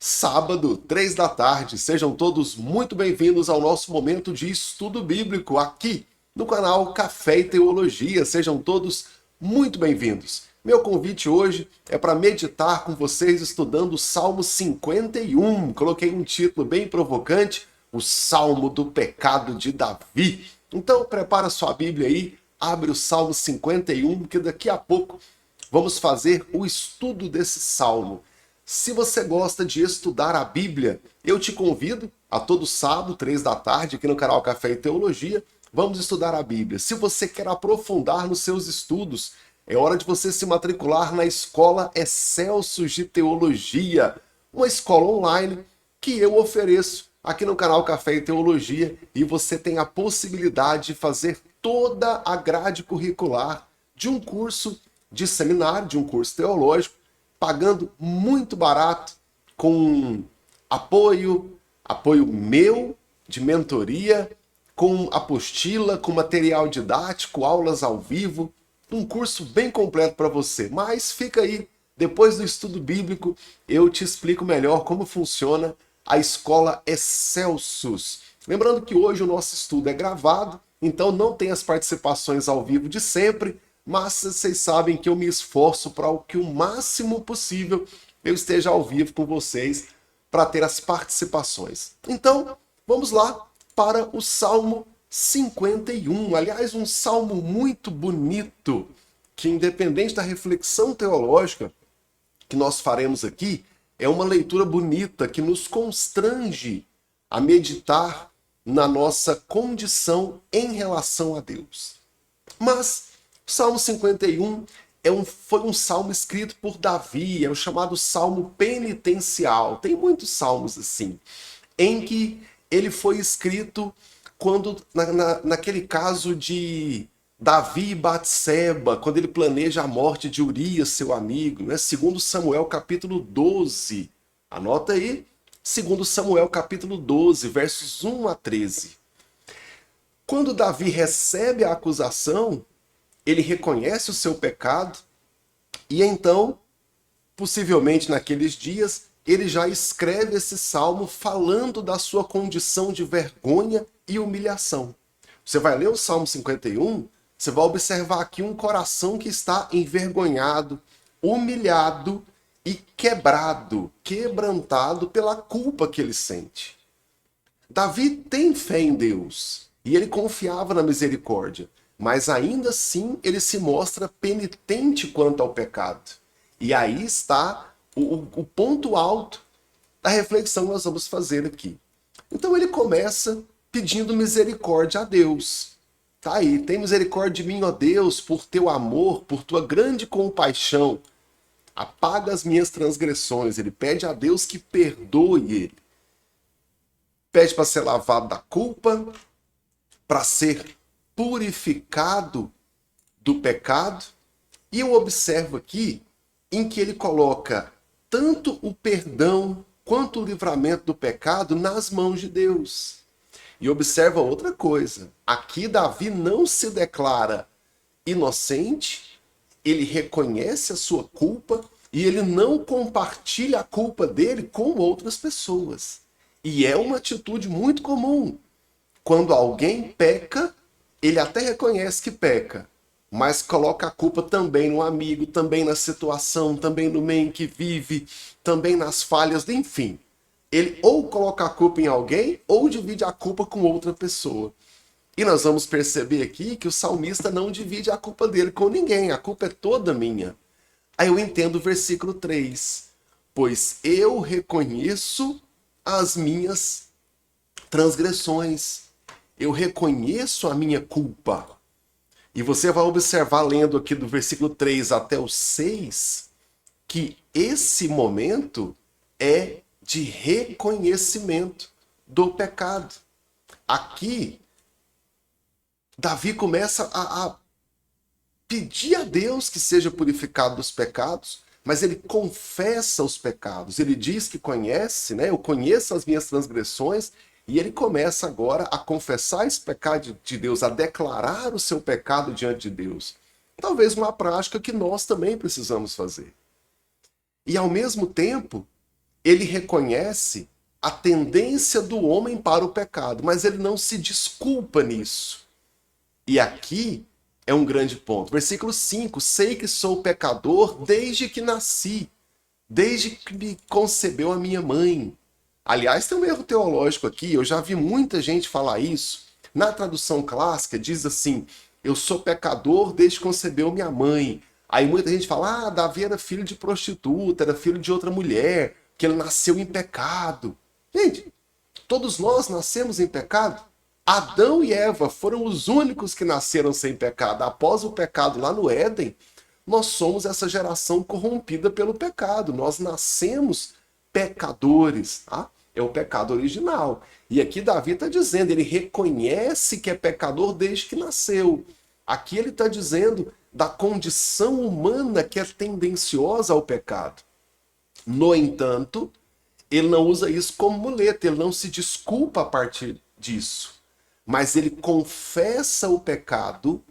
Sábado, 3 da tarde. Sejam todos muito bem-vindos ao nosso momento de estudo bíblico aqui no canal Café e Teologia. Sejam todos muito bem-vindos. Meu convite hoje é para meditar com vocês estudando o Salmo 51. Coloquei um título bem provocante, o Salmo do Pecado de Davi. Então, prepara sua Bíblia aí, abre o Salmo 51, que daqui a pouco vamos fazer o estudo desse salmo. Se você gosta de estudar a Bíblia, eu te convido a todo sábado, 3 da tarde, aqui no canal Café e Teologia, vamos estudar a Bíblia. Se você quer aprofundar nos seus estudos, é hora de você se matricular na Escola Excelsius de Teologia, uma escola online que eu ofereço aqui no canal Café e Teologia, e você tem a possibilidade de fazer toda a grade curricular de um curso de seminário, de um curso teológico, pagando muito barato, com apoio meu, de mentoria, com apostila, com material didático, aulas ao vivo, um curso bem completo para você. Mas fica aí, depois do estudo bíblico, eu te explico melhor como funciona a Escola Excelsius. Lembrando que hoje o nosso estudo é gravado, então não tem as participações ao vivo de sempre, mas vocês sabem que eu me esforço para que o máximo possível eu esteja ao vivo com vocês para ter as participações. Então, vamos lá para o Salmo 51. Aliás, um salmo muito bonito, que independente da reflexão teológica que nós faremos aqui, é uma leitura bonita que nos constrange a meditar na nossa condição em relação a Deus. Mas o Salmo 51 foi um salmo escrito por Davi, é o chamado salmo penitencial. Tem muitos salmos assim, em que ele foi escrito quando, naquele caso de Davi e Batseba, quando ele planeja a morte de Urias, seu amigo, né? Segundo Samuel capítulo 12. Anota aí, segundo Samuel capítulo 12, versos 1 a 13. Quando Davi recebe a acusação, ele reconhece o seu pecado e então, possivelmente naqueles dias, ele já escreve esse salmo falando da sua condição de vergonha e humilhação. Você vai ler o Salmo 51, você vai observar aqui um coração que está envergonhado, humilhado e quebrantado pela culpa que ele sente. Davi tem fé em Deus e ele confiava na misericórdia, mas ainda assim ele se mostra penitente quanto ao pecado. E aí está o ponto alto da reflexão que nós vamos fazer aqui. Então ele começa pedindo misericórdia a Deus. Tá aí, tem misericórdia de mim, ó Deus, por teu amor, por tua grande compaixão. Apaga as minhas transgressões. Ele pede a Deus que perdoe ele. Pede para ser lavado da culpa, para ser purificado do pecado. E eu observo aqui em que ele coloca tanto o perdão quanto o livramento do pecado nas mãos de Deus. E observa outra coisa. Aqui Davi não se declara inocente, ele reconhece a sua culpa e ele não compartilha a culpa dele com outras pessoas. E é uma atitude muito comum. Quando alguém peca, ele até reconhece que peca, mas coloca a culpa também no amigo, também na situação, também no meio em que vive, também nas falhas, enfim. Ele ou coloca a culpa em alguém ou divide a culpa com outra pessoa. E nós vamos perceber aqui que o salmista não divide a culpa dele com ninguém, a culpa é toda minha. Aí eu entendo o versículo 3. Pois eu reconheço as minhas transgressões. Eu reconheço a minha culpa. E você vai observar, lendo aqui do versículo 3 até o 6, que esse momento é de reconhecimento do pecado. Aqui, Davi começa a pedir a Deus que seja purificado dos pecados, mas ele confessa os pecados. Ele diz que conhece, né? Eu conheço as minhas transgressões. E ele começa agora a confessar esse pecado de Deus, a declarar o seu pecado diante de Deus. Talvez uma prática que nós também precisamos fazer. E ao mesmo tempo, ele reconhece a tendência do homem para o pecado, mas ele não se desculpa nisso. E aqui é um grande ponto. Versículo 5: sei que sou pecador desde que nasci, desde que me concebeu a minha mãe. Aliás, tem um erro teológico aqui, eu já vi muita gente falar isso. Na tradução clássica diz assim: eu sou pecador desde que concebeu minha mãe. Aí muita gente fala: Davi era filho de prostituta, era filho de outra mulher, que ele nasceu em pecado. Gente, todos nós nascemos em pecado. Adão e Eva foram os únicos que nasceram sem pecado. Após o pecado lá no Éden, nós somos essa geração corrompida pelo pecado. Nós nascemos pecadores, tá? É o pecado original. E aqui Davi está dizendo, ele reconhece que é pecador desde que nasceu. Aqui ele está dizendo da condição humana que é tendenciosa ao pecado. No entanto, ele não usa isso como muleta, ele não se desculpa a partir disso. Mas ele confessa o pecado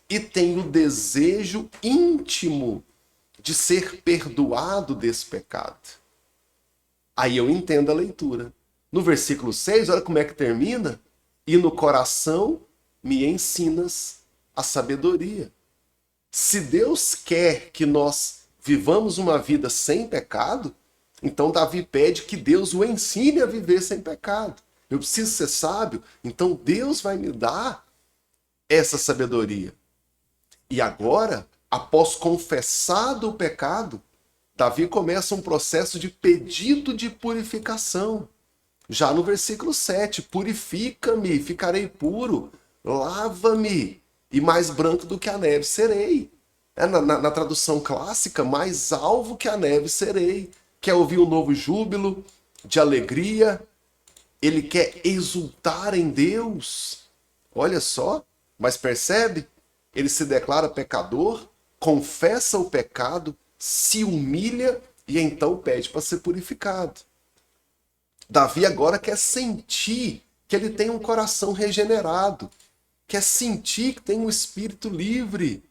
e tem o desejo íntimo de ser perdoado desse pecado. Aí eu entendo a leitura. No versículo 6, olha como é que termina. E no coração me ensinas a sabedoria. Se Deus quer que nós vivamos uma vida sem pecado, então Davi pede que Deus o ensine a viver sem pecado. Eu preciso ser sábio, então Deus vai me dar essa sabedoria. E agora, após confessado o pecado, Davi começa um processo de pedido de purificação. Já no versículo 7, purifica-me, ficarei puro, lava-me, e mais branco do que a neve serei. Na tradução clássica, mais alvo que a neve serei. Quer ouvir um novo júbilo de alegria? Ele quer exultar em Deus. Olha só, mas percebe? Ele se declara pecador, confessa o pecado, se humilha e então pede para ser purificado. Davi agora quer sentir que ele tem um coração regenerado, quer sentir que tem um espírito livre.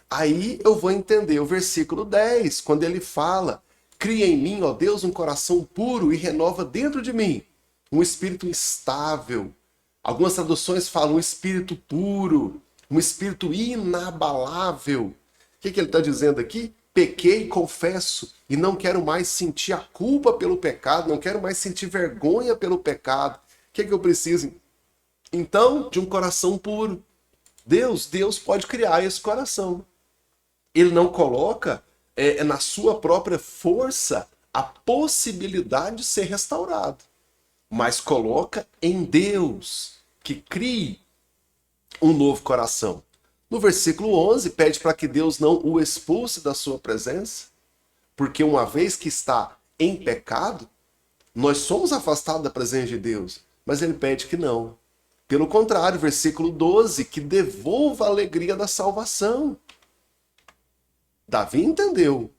Aí eu vou entender o versículo 10, quando ele fala: cria em mim, ó Deus, um coração puro e renova dentro de mim um espírito estável. Algumas traduções falam um espírito puro, um espírito inabalável. O que ele está dizendo aqui? Pequei, confesso, e não quero mais sentir a culpa pelo pecado, não quero mais sentir vergonha pelo pecado. O que eu preciso? Então, de um coração puro. Deus pode criar esse coração. Ele não coloca na sua própria força a possibilidade de ser restaurado, mas coloca em Deus que crie um novo coração. No versículo 11, pede para que Deus não o expulse da sua presença, porque uma vez que está em pecado, nós somos afastados da presença de Deus, mas ele pede que não. Pelo contrário, versículo 12, que devolva a alegria da salvação. Davi entendeu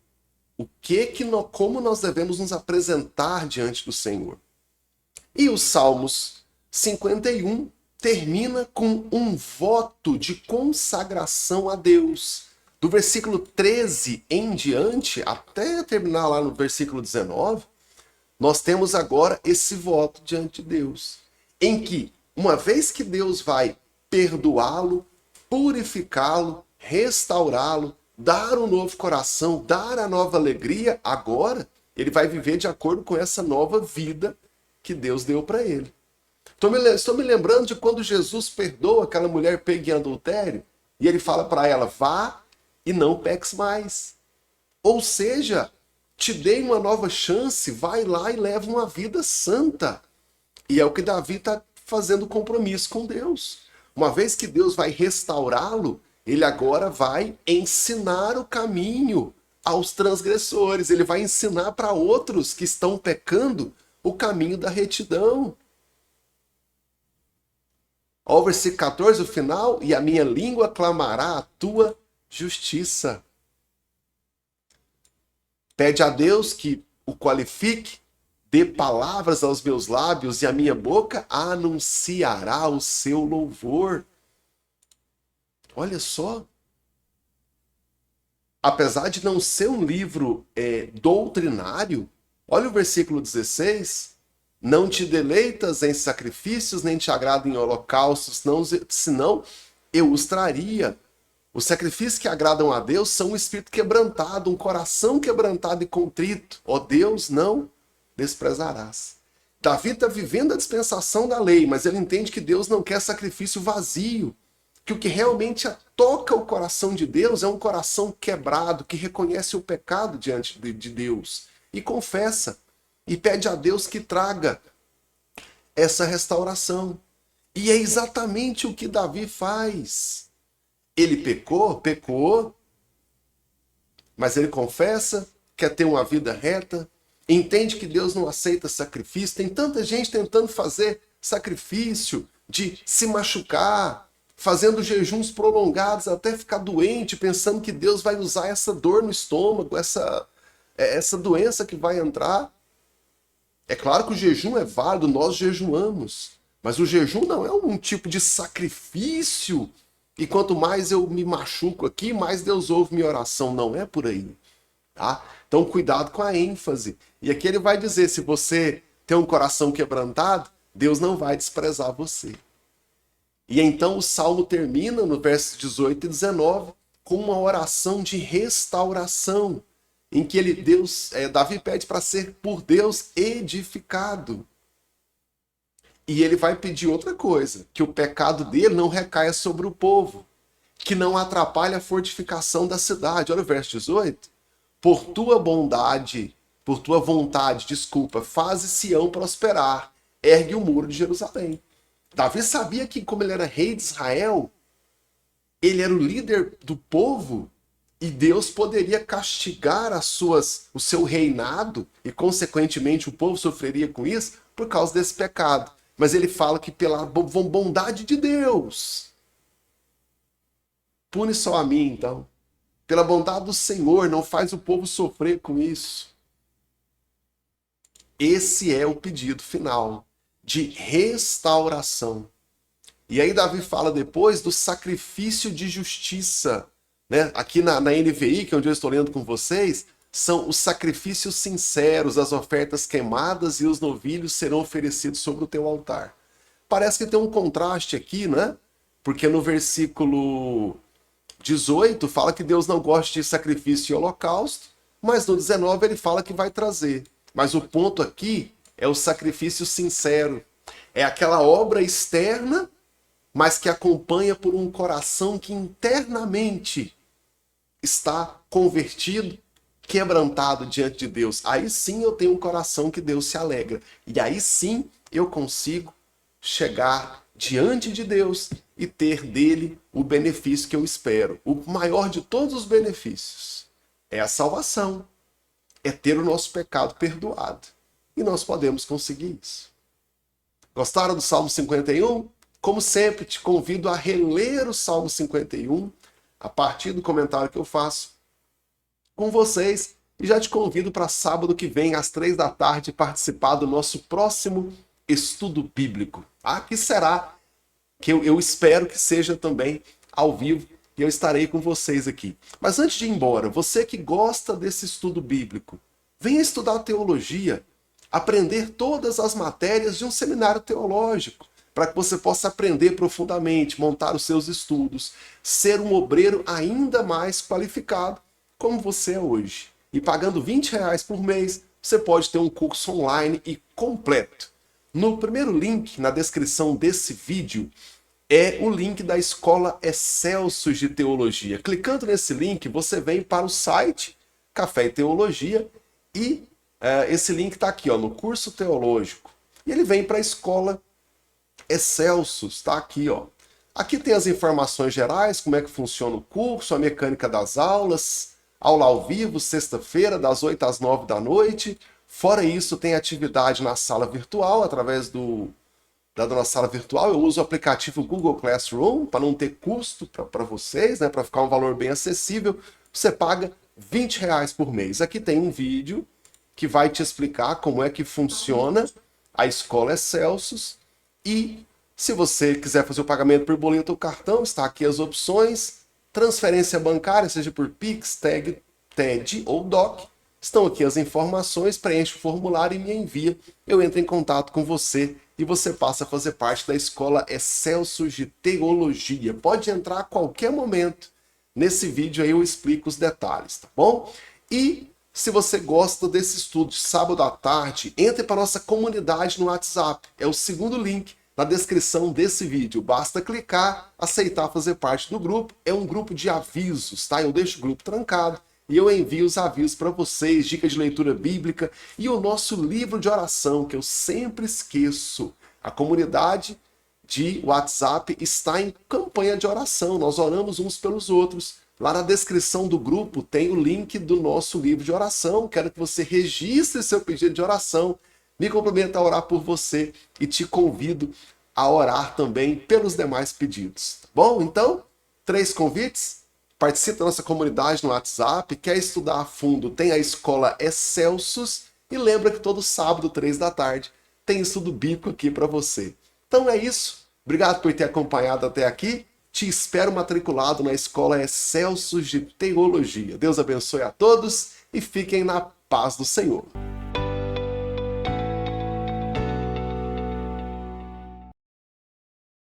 como nós devemos nos apresentar diante do Senhor. E os Salmos 51 termina com um voto de consagração a Deus. Do versículo 13 em diante, até terminar lá no versículo 19, nós temos agora esse voto diante de Deus, em que, uma vez que Deus vai perdoá-lo, purificá-lo, restaurá-lo, dar um novo coração, dar a nova alegria, agora ele vai viver de acordo com essa nova vida que Deus deu para ele. Estou me lembrando de quando Jesus perdoa aquela mulher pega em adultério, e ele fala para ela: vá e não peques mais. Ou seja, te dei uma nova chance, vai lá e leva uma vida santa. E é o que Davi está fazendo compromisso com Deus. Uma vez que Deus vai restaurá-lo, ele agora vai ensinar o caminho aos transgressores. Ele vai ensinar para outros que estão pecando o caminho da retidão. Ao versículo 14, o final: e a minha língua clamará a tua justiça. Pede a Deus que o qualifique, dê palavras aos meus lábios, e a minha boca anunciará o seu louvor. Olha só. Apesar de não ser um livro doutrinário, Olha o versículo 16. Não te deleitas em sacrifícios, nem te agrada em holocaustos, senão eu os traria. Os sacrifícios que agradam a Deus são um espírito quebrantado, um coração quebrantado e contrito. Ó Deus, não desprezarás. Davi está vivendo a dispensação da lei, mas ele entende que Deus não quer sacrifício vazio. Que o que realmente toca o coração de Deus é um coração quebrado, que reconhece o pecado diante de Deus e confessa. E pede a Deus que traga essa restauração. E é exatamente o que Davi faz. Ele pecou, mas ele confessa, quer ter uma vida reta, entende que Deus não aceita sacrifício. Tem tanta gente tentando fazer sacrifício, de se machucar, fazendo jejuns prolongados até ficar doente, pensando que Deus vai usar essa dor no estômago, essa doença que vai entrar. É claro que o jejum é válido, nós jejuamos, mas o jejum não é um tipo de sacrifício. E quanto mais eu me machuco aqui, mais Deus ouve minha oração. Não é por aí. Tá? Então cuidado com a ênfase. E aqui ele vai dizer, se você tem um coração quebrantado, Deus não vai desprezar você. E então o Salmo termina no versos 18 e 19 com uma oração de restauração, em que Davi pede para ser por Deus edificado. E ele vai pedir outra coisa, que o pecado dele não recaia sobre o povo, que não atrapalhe a fortificação da cidade. Olha o verso 18. Por tua vontade, faze Sião prosperar, ergue o muro de Jerusalém. Davi sabia que, como ele era rei de Israel, ele era o líder do povo, e Deus poderia castigar o seu reinado, e consequentemente o povo sofreria com isso, por causa desse pecado. Mas ele fala que pela bondade de Deus, pune só a mim então. Pela bondade do Senhor, não faz o povo sofrer com isso. Esse é o pedido final de restauração. E aí Davi fala depois do sacrifício de justiça. Né? Aqui na NVI, que é onde eu estou lendo com vocês, são os sacrifícios sinceros, as ofertas queimadas e os novilhos serão oferecidos sobre o teu altar. Parece que tem um contraste aqui, né? Porque no versículo 18 fala que Deus não gosta de sacrifício e holocausto, mas no 19 ele fala que vai trazer. Mas o ponto aqui é o sacrifício sincero. É aquela obra externa, mas que acompanha por um coração que internamente está convertido, quebrantado diante de Deus. Aí sim eu tenho um coração que Deus se alegra. E aí sim eu consigo chegar diante de Deus e ter dele o benefício que eu espero. O maior de todos os benefícios é a salvação. É ter o nosso pecado perdoado. E nós podemos conseguir isso. Gostaram do Salmo 51? Como sempre, te convido a reler o Salmo 51 a partir do comentário que eu faço com vocês. E já te convido para sábado que vem, às 3 da tarde, participar do nosso próximo estudo bíblico. Que será, que eu espero que seja também ao vivo, e eu estarei com vocês aqui. Mas antes de ir embora, você que gosta desse estudo bíblico, venha estudar teologia, aprender todas as matérias de um seminário teológico, para que você possa aprender profundamente, montar os seus estudos, ser um obreiro ainda mais qualificado, como você é hoje. E pagando R$ 20 por mês, você pode ter um curso online e completo. No primeiro link, na descrição desse vídeo, é o link da Escola Excelsos de Teologia. Clicando nesse link, você vem para o site Café e Teologia e esse link está aqui, no curso teológico. E ele vem para a Escola Excelsos, está aqui, Aqui tem as informações gerais, como é que funciona o curso, a mecânica das aulas, aula ao vivo, sexta-feira, das 8 às 9 da noite. Fora isso, tem atividade na sala virtual, através da nossa sala virtual. Eu uso o aplicativo Google Classroom, para não ter custo para vocês, né, para ficar um valor bem acessível. Você paga R$ 20 por mês. Aqui tem um vídeo que vai te explicar como é que funciona a Escola Excelsos. E se você quiser fazer o pagamento por boleto ou cartão, está aqui as opções. Transferência bancária, seja por Pix, TED ou DOC. Estão aqui as informações, preenche o formulário e me envia. Eu entro em contato com você e você passa a fazer parte da Escola Excelsius de Teologia. Pode entrar a qualquer momento. Nesse vídeo aí eu explico os detalhes, tá bom? E se você gosta desse estudo de sábado à tarde, entre para a nossa comunidade no WhatsApp. É o segundo link na descrição desse vídeo. Basta clicar, aceitar fazer parte do grupo. É um grupo de avisos, tá? Eu deixo o grupo trancado e eu envio os avisos para vocês, dicas de leitura bíblica e o nosso livro de oração, que eu sempre esqueço. A comunidade de WhatsApp está em campanha de oração. Nós oramos uns pelos outros. Lá na descrição do grupo tem o link do nosso livro de oração. Quero que você registre seu pedido de oração. Me comprometo a orar por você e te convido a orar também pelos demais pedidos. Tá bom? Então, 3 convites. Participe da nossa comunidade no WhatsApp. Quer estudar a fundo? Tem a Escola Excelsius. E lembra que todo sábado, 3 da tarde, tem estudo bíblico aqui para você. Então é isso. Obrigado por ter acompanhado até aqui. Te espero matriculado na Escola Excelsius de Teologia. Deus abençoe a todos e fiquem na paz do Senhor.